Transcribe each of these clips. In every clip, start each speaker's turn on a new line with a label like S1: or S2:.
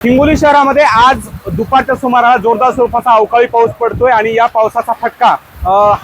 S1: हिंगोली शहरामध्ये आज दुपारच्या सुमाराला जोरदार स्वरूपाचा अवकाळी पाऊस पडतोय आणि या पावसाचा फटका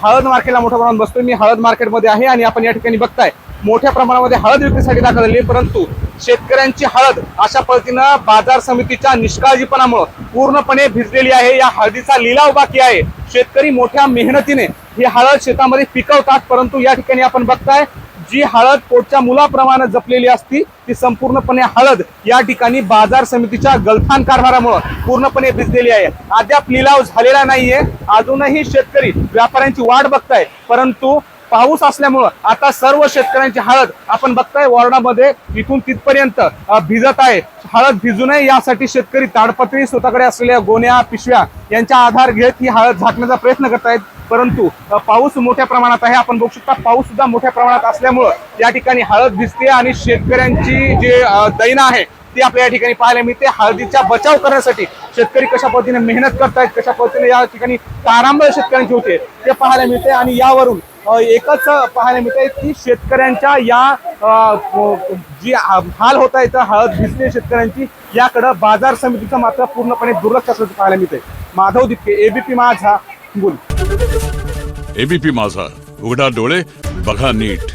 S1: हळद मार्केटला मोठ्या प्रमाणात बसतोय। मी हळद मार्केटमध्ये आहे आणि आपण या ठिकाणी बघताय मोठ्या प्रमाणामध्ये हळद विक्रीसाठी दाखल झाली, परंतु शेतकऱ्यांची हळद अशा पद्धतीनं बाजार समितीच्या निष्काळजीपणामुळे पूर्णपणे भिजलेली आहे। या हळदीचा लिलाव बाकी आहे। शेतकरी मोठ्या मेहनतीने ही हळद शेतामध्ये पिकवतात, परंतु या ठिकाणी आपण बघताय जी हळद पोटच्या मुलाप्रमाणे जपलेली असती ती संपूर्णपणे हळद या ठिकाणी बाजार समितीच्या गलथान कारभारामुळे पूर्णपणे भिजलेली आहे। अद्याप लिलाव झालेला नाहीये, अजूनही शेतकरी व्यापाऱ्यांची वाट बघताय, परंतु पाऊस असल्यामुळे आता सर्व शेतकऱ्यांची हळद आपण बघताय वॉर्डामध्ये इथून तिथपर्यंत भिजत आहे। हळद भिजू नये यासाठी शेतकरी ताडपत्री स्वतःकडे असलेल्या गोण्या पिशव्या यांचा आधार घेत ही हळद झाकण्याचा प्रयत्न करतायत, परंतु पाऊस मोठ्या प्रमाणात आहे। आपण बघू शकता पाऊस सुद्धा मोठ्या प्रमाणात असल्यामुळे या ठिकाणी हळद भिजते आणि शेतकऱ्यांची जे दैना आहे ती आपल्या या ठिकाणी पाहायला मिळते। हळदीचा बचाव करण्यासाठी शेतकरी कशा पद्धतीने मेहनत करतायत, कशा पद्धतीने या ठिकाणी तारांबळ शेतकऱ्यांची होते ते पाहायला मिळते आणि यावरून एकच पाहायला मिळते की शेतकऱ्यांच्या या जी हाल होत आहे तर हळद भिजते शेतकऱ्यांची याकडे बाजार समितीचं मात्र पूर्णपणे दुर्लक्ष असल्याचं पाहायला मिळते। माधव दिपके, एबीपी माझा, हिंगोली।
S2: एबीपी माझा, उघडा डोळे बघा नीट।